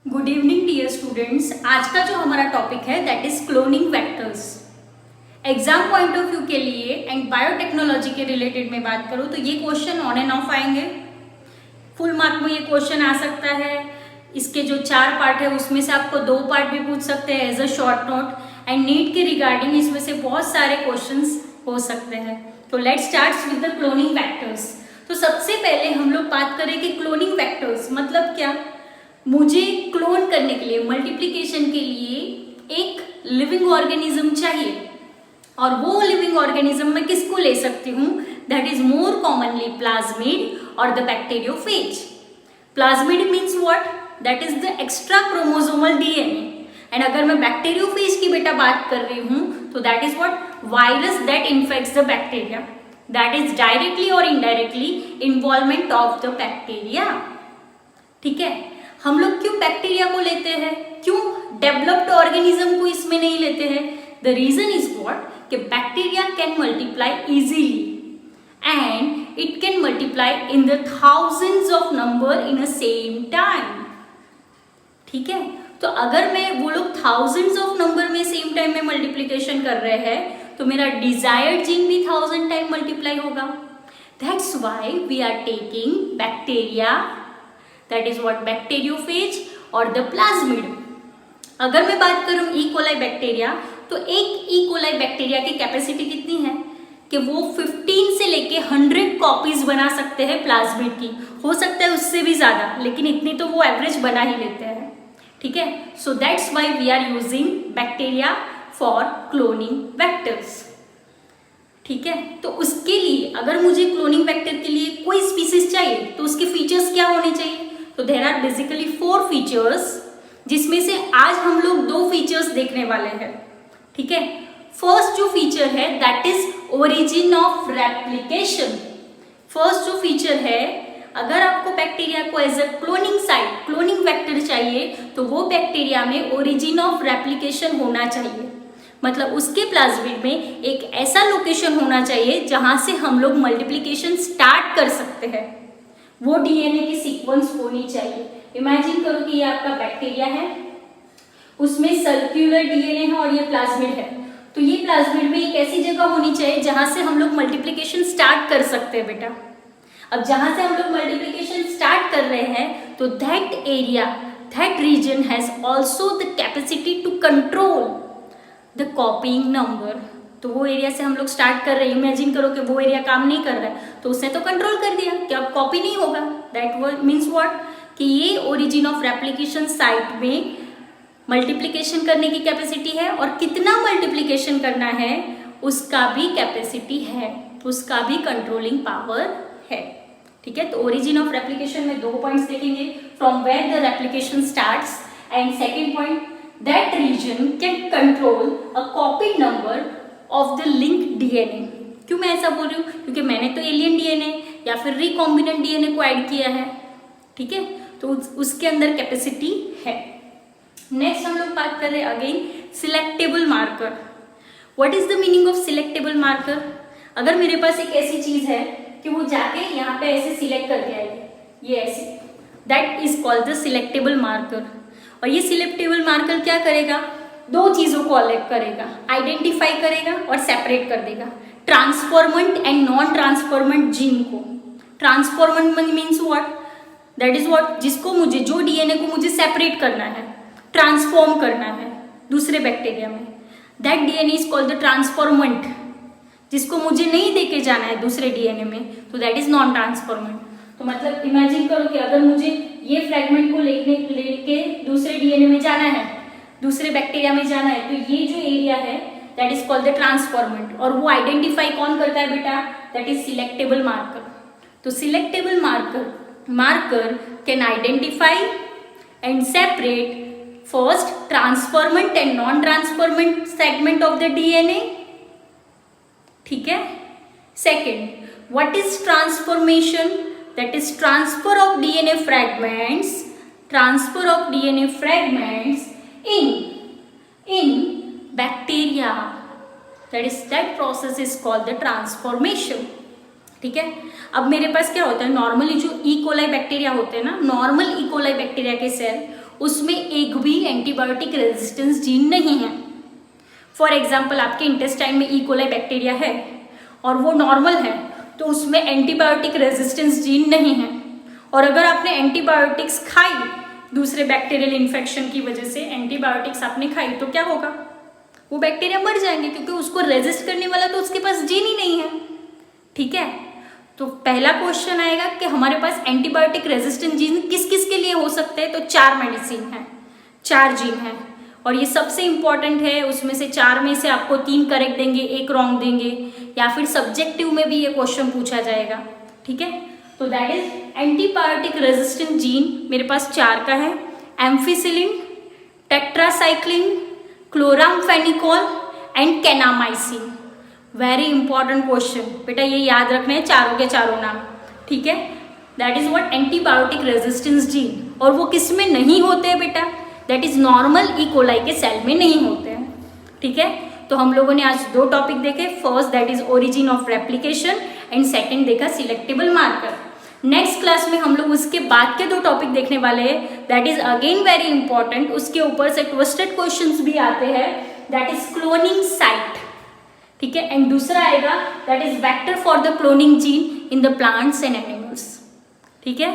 Good evening dear students. आज का जो हमारा टॉपिक है that is cloning vectors. Exam point of view के लिए एंड बायोटेक्नोलॉजी के रिलेटेड में बात करूँ तो ये क्वेश्चन ऑन एंड ऑफ आएंगे। फुल मार्क में ये क्वेश्चन आ सकता है। इसके जो 4 पार्ट है उसमें से आपको 2 पार्ट भी पूछ सकते हैं as a short note. And NEET के रिगार्डिंग इसमें से बहुत सारे क्वेश्चंस हो सकते हैं। तो let's start with the cloning vectors. तो सबसे पहले हम लोग बात करें कि क्लोनिंग वेक्टर्स मतलब क्या। मुझे क्लोन करने के लिए, मल्टीप्लिकेशन के लिए एक लिविंग ऑर्गेनिज्म चाहिए, और वो लिविंग ऑर्गेनिज्म मैं किसको ले सकती हूँ? That is more commonly plasmid और the bacteriophage. Plasmid means what? That is the extra chromosomal DNA. And अगर मैं बैक्टीरियोफेज की बेटा बात कर रही हूँ तो that is what? Virus that infects the bacteria. That is directly और indirectly involvement of the bacteria. ठीक है, हम लोग क्यों बैक्टीरिया को लेते हैं, क्यों डेवलप्ड ऑर्गेनिज्म को इसमें नहीं लेते हैं? The reason is what? कि bacteria can multiply easily and it can multiply in the thousands of number in a same time. ठीक है, तो अगर मैं वो लोग थाउजेंड्स ऑफ नंबर में सेम टाइम में मल्टीप्लीकेशन कर रहे हैं तो मेरा डिजायर्ड जीन भी 1000 टाइम मल्टीप्लाई होगा। That's why we are taking bacteria, that is what? Bacteriophage और द प्लाज्मिड। अगर मैं बात करूं ई कोलाई बैक्टीरिया, तो एक ई कोलाई बैक्टीरिया की कैपेसिटी कितनी है कि वो 15 से लेके 100 कॉपीज बना सकते हैं प्लाज्मिड की। हो सकता है उससे भी ज्यादा, लेकिन इतनी तो वो एवरेज बना ही लेते हैं। ठीक है, so that's why we are using bacteria for cloning vectors. ठीक है, तो उसके लिए अगर मुझे क्लोनिंग वेक्टर के लिए कोई स्पीसीज चाहिए तो उसके फीचर्स क्या होने चाहिए? तो देयर आर बेसिकली 4 फीचर्स, जिसमें से आज हम लोग 2 फीचर्स देखने वाले हैं। ठीक है, फर्स्ट जो फीचर है that is origin of replication. First जो फीचर है, अगर आपको बैक्टीरिया को as a cloning site, cloning vector चाहिए तो वो बैक्टीरिया में ओरिजिन ऑफ रेप्लिकेशन होना चाहिए। मतलब उसके प्लाज्मिड में एक ऐसा लोकेशन होना चाहिए जहां से हम लोग मल्टीप्लिकेशन स्टार्ट कर सकते हैं। वो डीएनए की सीक्वेंस होनी चाहिए। इमेजिन करो कि ये आपका बैक्टीरिया है, उसमें सर्कुलर डीएनए है और ये प्लाज्मिड है। तो ये प्लाज्मिड में एक ऐसी जगह होनी चाहिए जहां से हम लोग मल्टीप्लिकेशन स्टार्ट कर सकते हैं बेटा। अब जहां से हम लोग मल्टीप्लिकेशन स्टार्ट कर रहे हैं तो that area, that region has also the capacity to control the copying number. तो वो एरिया से हम लोग स्टार्ट कर रहे हैं। इमेजिन करो कि वो एरिया काम नहीं कर रहा है तो उसने तो कंट्रोल कर दिया कि अब कॉपी नहीं होगा। That means what? कि ये ओरिजिन ऑफ रेप्लिकेशन साइट में मल्टीप्लिकेशन करने की कैपेसिटी है, और कितना मल्टीप्लिकेशन करना है उसका भी कैपेसिटी है, उसका भी कंट्रोलिंग पावर है। ठीक है, तो ओरिजिन ऑफ रेप्लिकेशन में 2 पॉइंट्स देखेंगे, from where the replication starts, and second point that region can control a copy number of the link DNA. क्यों मैं ऐसा बोल रही हूँ? क्योंकि मैंने तो एलियन डीएनए या फिर रिकॉम्बिनेंट डीएनए को ऐड किया है। ठीक है, तो उसके अंदर कैपेसिटी है। नेक्स्ट हम लोग बात कर रहे हैं again selectable marker. What is the meaning of selectable marker? अगर मेरे पास एक ऐसी चीज है कि वो जाके यहाँ पे ऐसे सिलेक्ट कर दिया है, ये ऐसे, that is called the selectable marker. और ये सिलेक्टेबल मार्कर क्या करेगा? 2 चीजों को अलग करेगा, आइडेंटिफाई करेगा और सेपरेट कर देगा, transformant and non transformant gene को। Transformant means what? That is what? जिसको मुझे, जो डीएनए को मुझे सेपरेट करना है, ट्रांसफॉर्म करना है दूसरे बैक्टीरिया में, that DNA is called the transformant. जिसको मुझे नहीं देके जाना है दूसरे डीएनए में तो दैट इज नॉन ट्रांसफॉर्मेंट। तो मतलब इमेजिन करो कि अगर मुझे ये फ्रेगमेंट को लेके दूसरे डीएनए में जाना है, दूसरे बैक्टीरिया में जाना है, तो ये जो एरिया है that is called the transformant. और वो आइडेंटिफाई कौन करता है बेटा? That is selectable marker. तो selectable marker can identify and separate first transformant and non-transformant segment of the DNA. ठीक है, second, what is transformation? That is transfer of DNA fragments, transfer of DNA fragments in bacteria. That process is called the transformation. ठीक है, अब मेरे पास क्या होता है, normally जो ई कोलाई बैक्टीरिया होते हैं ना, नॉर्मल ई कोलाई बैक्टीरिया के सेल उसमें एक भी एंटीबायोटिक रेजिस्टेंस जीन नहीं है। फॉर एग्जाम्पल आपके इंटेस्टाइन में ई कोलाई बैक्टीरिया है और वो नॉर्मल है, तो उसमें एंटीबायोटिक रेजिस्टेंस जीन नहीं है। और अगर आपने एंटीबायोटिक्स खाई दूसरे बैक्टीरियल इन्फेक्शन की वजह से, एंटीबायोटिक्स आपने खाई, तो क्या होगा, वो बैक्टीरिया मर जाएंगे, क्योंकि उसको रेजिस्ट करने वाला तो उसके पास जीन ही नहीं है। ठीक है, तो पहला क्वेश्चन आएगा कि हमारे पास एंटीबायोटिक रेजिस्टेंट जीन किस किस के लिए हो सकते हैं, तो 4 मेडिसिन है, 4 जीन है, और ये सबसे इंपॉर्टेंट है। उसमें से 4 में से आपको 3 करेक्ट देंगे, 1 रॉन्ग देंगे, या फिर सब्जेक्टिव में भी ये क्वेश्चन पूछा जाएगा। ठीक है, तो that is antibiotic resistant gene मेरे पास 4 का है, ampicillin, tetracycline, chloramphenicol and kanamycin. Very important question बेटा, ये याद रखना है चारों के चारों नाम। ठीक है, that is what antibiotic resistance gene. और वो किस में नहीं होते हैं बेटा, that is normal E coli के सेल में नहीं होते हैं। ठीक है, तो हम लोगों ने आज 2 टॉपिक देखे, first that is origin of replication and second देखा सिलेक्टेबल मार्कर। नेक्स्ट क्लास में हम लोग उसके बाद के 2 टॉपिक देखने वाले हैं, that is again very important. उसके ऊपर से ट्विस्टेड क्वेश्चंस भी आते हैं, दैट इज क्लोनिंग साइट। ठीक है, एंड दूसरा आएगा that is vector for the cloning gene in the plants and animals. ठीक है,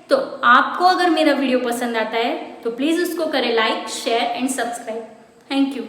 तो आपको अगर मेरा वीडियो पसंद आता है तो प्लीज उसको करें like, share and subscribe. Thank you.